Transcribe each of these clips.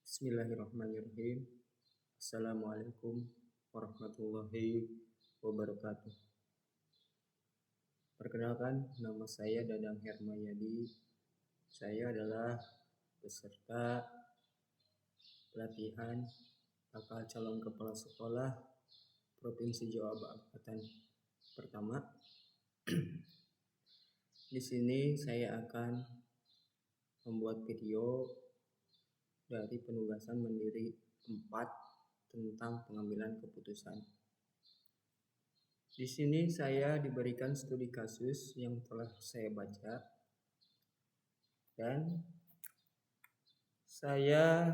Bismillahirrahmanirrahim. Assalamualaikum warahmatullahi wabarakatuh. Perkenalkan, nama saya Dadang Hermayadi. Saya adalah peserta pelatihan bakal calon kepala sekolah Provinsi Jawa Barat pertama. Di sini saya akan membuat video dari penugasan mandiri 4 tentang pengambilan keputusan. Di sini saya diberikan studi kasus yang telah saya baca dan saya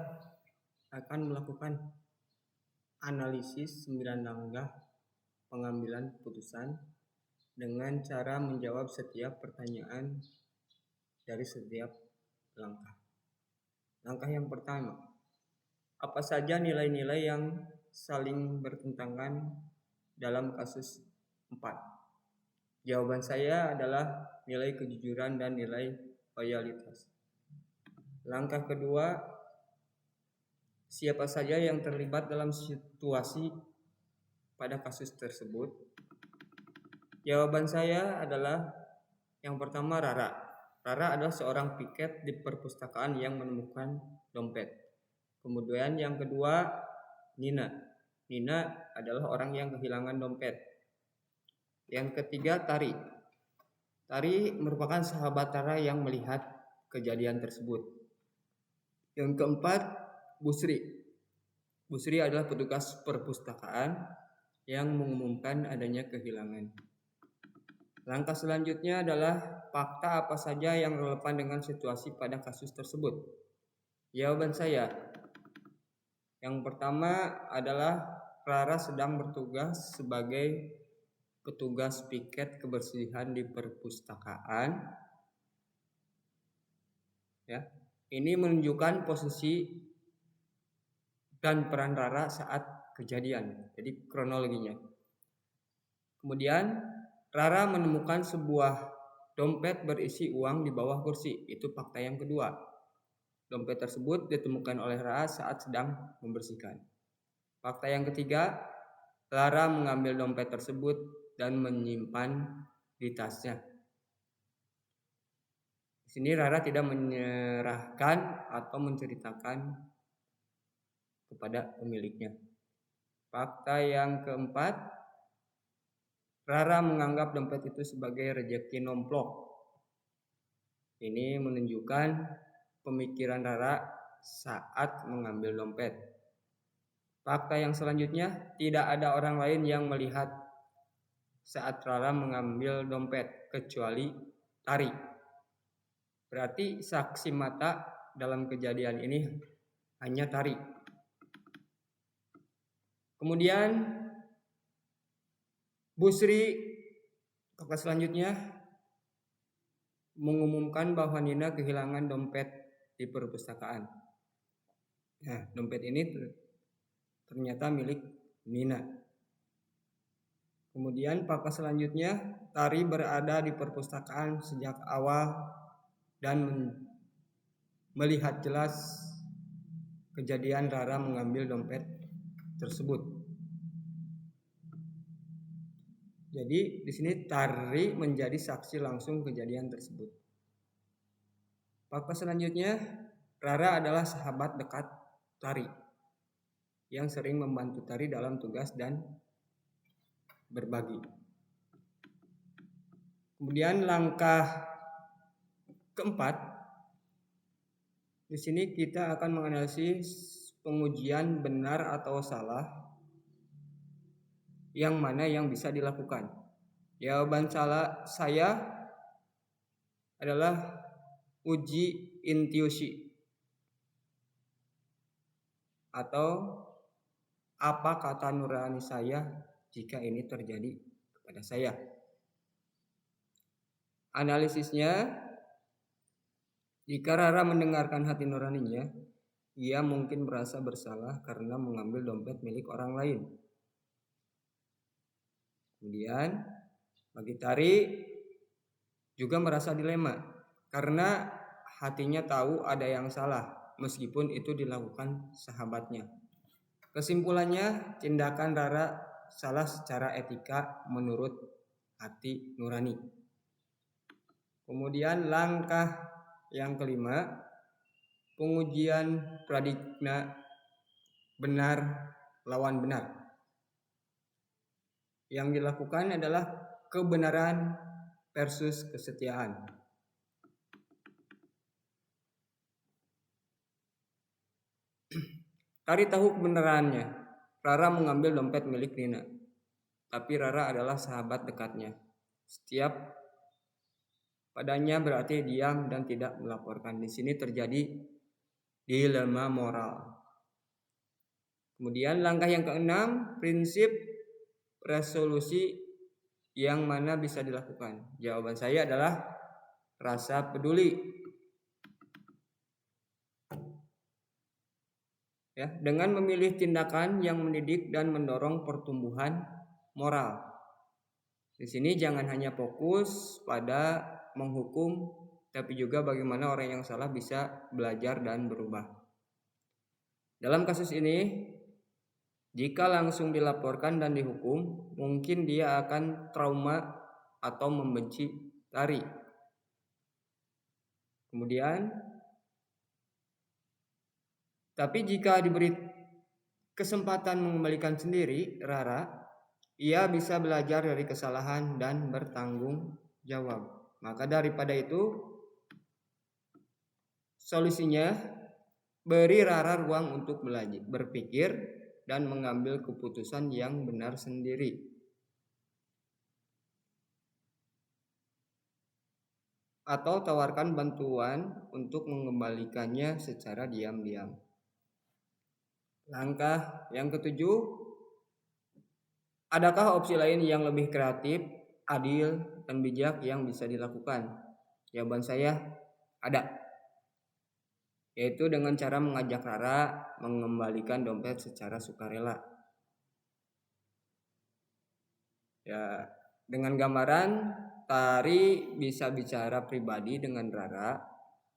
akan melakukan analisis 9 langkah pengambilan keputusan dengan cara menjawab setiap pertanyaan dari setiap langkah. Langkah yang pertama, apa saja nilai-nilai yang saling bertentangan dalam kasus 4? Jawaban saya adalah nilai kejujuran dan nilai loyalitas. Langkah kedua, siapa saja yang terlibat dalam situasi pada kasus tersebut? Jawaban saya adalah yang pertama Rara. Rara adalah seorang piket di perpustakaan yang menemukan dompet. Kemudian yang kedua Nina. Nina adalah orang yang kehilangan dompet. Yang ketiga Tari. Tari merupakan sahabat Rara yang melihat kejadian tersebut. Yang keempat Busri. Busri adalah petugas perpustakaan yang mengumumkan adanya kehilangan. Langkah selanjutnya adalah fakta apa saja yang relevan dengan situasi pada kasus tersebut. Jawaban saya, yang pertama adalah Rara sedang bertugas sebagai petugas piket kebersihan di perpustakaan. Ya, ini menunjukkan posisi dan peran Rara saat kejadian. Jadi kronologinya. Kemudian Rara menemukan sebuah dompet berisi uang di bawah kursi. Itu fakta yang kedua. Dompet tersebut ditemukan oleh Rara saat sedang membersihkan. Fakta yang ketiga, Rara mengambil dompet tersebut dan menyimpan di tasnya. Di sini Rara tidak menyerahkan atau menceritakan kepada pemiliknya. Fakta yang keempat, Rara menganggap dompet itu sebagai rezeki nomplok. Ini menunjukkan pemikiran Rara saat mengambil dompet. Fakta yang selanjutnya, tidak ada orang lain yang melihat saat Rara mengambil dompet kecuali Tari. Berarti saksi mata dalam kejadian ini hanya Tari. Kemudian Busri, fakta selanjutnya, mengumumkan bahwa Nina kehilangan dompet di perpustakaan. Nah, dompet ini ternyata milik Nina. Kemudian fakta selanjutnya, Tari berada di perpustakaan sejak awal dan melihat jelas kejadian Rara mengambil dompet tersebut. Jadi di sini Tari menjadi saksi langsung kejadian tersebut. Fakta selanjutnya, Rara adalah sahabat dekat Tari yang sering membantu Tari dalam tugas dan berbagi. Kemudian langkah keempat, di sini kita akan menganalisis pengujian benar atau salah yang mana yang bisa dilakukan. Jawaban saya adalah uji intuisi atau apa kata nurani saya jika ini terjadi kepada saya. Analisisnya, jika Rara mendengarkan hati nuraninya, ia mungkin merasa bersalah karena mengambil dompet milik orang lain. Kemudian bagi Tari juga merasa dilema karena hatinya tahu ada yang salah, meskipun itu dilakukan sahabatnya. Kesimpulannya, tindakan Rara salah secara etika menurut hati nurani. Kemudian langkah yang kelima, pengujian pradigna benar lawan benar. Yang dilakukan adalah kebenaran versus kesetiaan. Tari tahu kebenarannya. Rara mengambil dompet milik Nina. Tapi Rara adalah sahabat dekatnya. Setiap padanya berarti diam dan tidak melaporkan. Di sini terjadi dilema moral. Kemudian langkah yang keenam, prinsip resolusi yang mana bisa dilakukan. Jawaban saya adalah rasa peduli. Ya, dengan memilih tindakan yang mendidik dan mendorong pertumbuhan moral. Di sini jangan hanya fokus pada menghukum, tapi juga bagaimana orang yang salah bisa belajar dan berubah. Dalam kasus ini, jika langsung dilaporkan dan dihukum, mungkin dia akan trauma atau membenci Tari. Kemudian, tapi jika diberi kesempatan mengembalikan sendiri Rara, ia bisa belajar dari kesalahan dan bertanggung jawab. Maka daripada itu, solusinya beri Rara ruang untuk belajar, berpikir, dan mengambil keputusan yang benar sendiri. Atau tawarkan bantuan untuk mengembalikannya secara diam-diam. Langkah yang ketujuh, adakah opsi lain yang lebih kreatif, adil, dan bijak yang bisa dilakukan? Jawaban saya ada, yaitu dengan cara mengajak Rara mengembalikan dompet secara sukarela. Ya, dengan gambaran Tari bisa bicara pribadi dengan Rara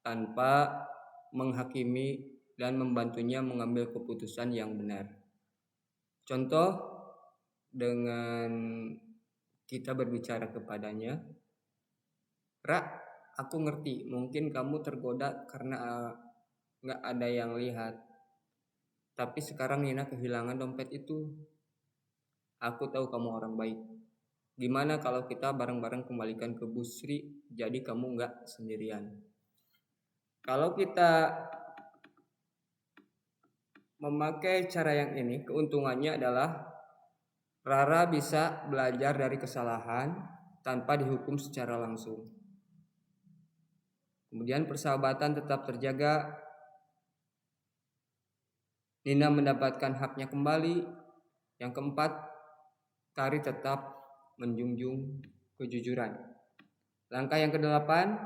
tanpa menghakimi dan membantunya mengambil keputusan yang benar. Contoh, dengan kita berbicara kepadanya, Ra, aku ngerti, mungkin kamu tergoda karena gak ada yang lihat. Tapi sekarang Nina kehilangan dompet itu. Aku tahu kamu orang baik. Gimana kalau kita bareng-bareng kembalikan ke Bu Sri, jadi kamu gak sendirian. Kalau kita memakai cara yang ini, keuntungannya adalah Rara bisa belajar dari kesalahan tanpa dihukum secara langsung. Kemudian persahabatan tetap terjaga. Nina mendapatkan haknya kembali. Yang keempat, Tari tetap menjunjung kejujuran. Langkah yang kedelapan,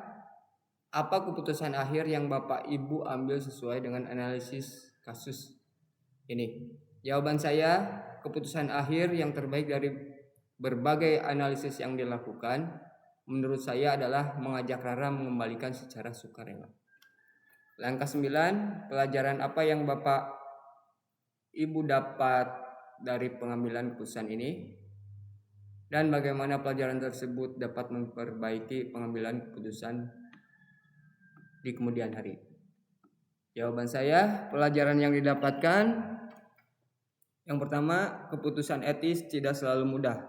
apa keputusan akhir yang Bapak Ibu ambil sesuai dengan analisis kasus ini? Jawaban saya, keputusan akhir yang terbaik dari berbagai analisis yang dilakukan menurut saya adalah mengajak Rara mengembalikan secara sukarela. Langkah 9, pelajaran apa yang Bapak Ibu dapat dari pengambilan keputusan ini dan bagaimana pelajaran tersebut dapat memperbaiki pengambilan keputusan di kemudian hari. Jawaban saya, pelajaran yang didapatkan, yang pertama, keputusan etis tidak selalu mudah,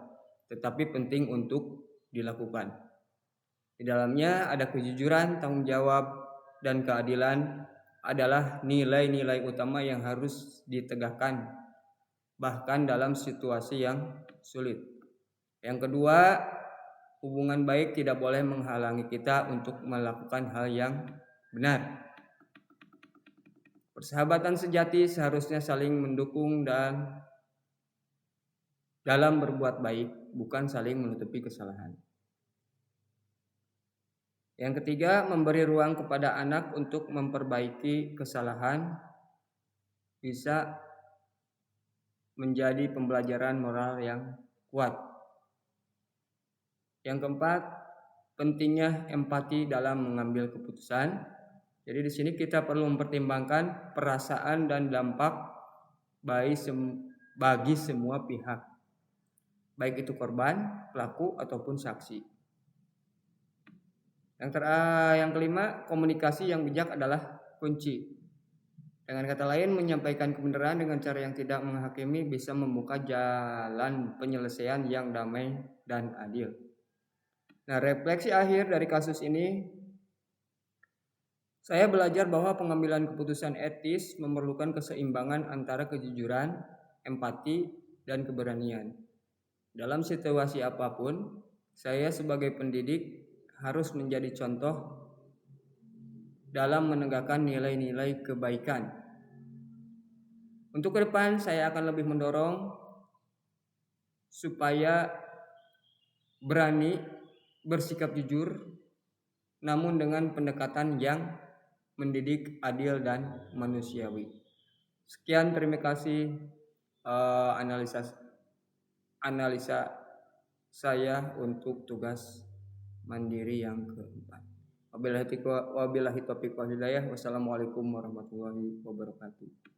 tetapi penting untuk dilakukan. Di dalamnya ada kejujuran, tanggung jawab, dan keadilan adalah nilai-nilai utama yang harus ditegakkan, bahkan dalam situasi yang sulit. Yang kedua, hubungan baik tidak boleh menghalangi kita untuk melakukan hal yang benar. Persahabatan sejati seharusnya saling mendukung dan dalam berbuat baik, bukan saling menutupi kesalahan. Yang ketiga, memberi ruang kepada anak untuk memperbaiki kesalahan bisa menjadi pembelajaran moral yang kuat. Yang keempat, pentingnya empati dalam mengambil keputusan. Jadi di sini kita perlu mempertimbangkan perasaan dan dampak bagi semua pihak, baik itu korban, pelaku ataupun saksi. Yang kelima, komunikasi yang bijak adalah kunci. Dengan kata lain, menyampaikan kebenaran dengan cara yang tidak menghakimi bisa membuka jalan penyelesaian yang damai dan adil. Nah, refleksi akhir dari kasus ini, saya belajar bahwa pengambilan keputusan etis memerlukan keseimbangan antara kejujuran, empati, dan keberanian. Dalam situasi apapun, saya sebagai pendidik harus menjadi contoh dalam menegakkan nilai-nilai kebaikan. Untuk ke depan saya akan lebih mendorong supaya berani bersikap jujur, namun dengan pendekatan yang mendidik, adil, dan manusiawi. Sekian, terima kasih analisa saya untuk tugas mandiri yang keempat. Wabillahi taufiq wal hidayah. Wassalamualaikum warahmatullahi wabarakatuh.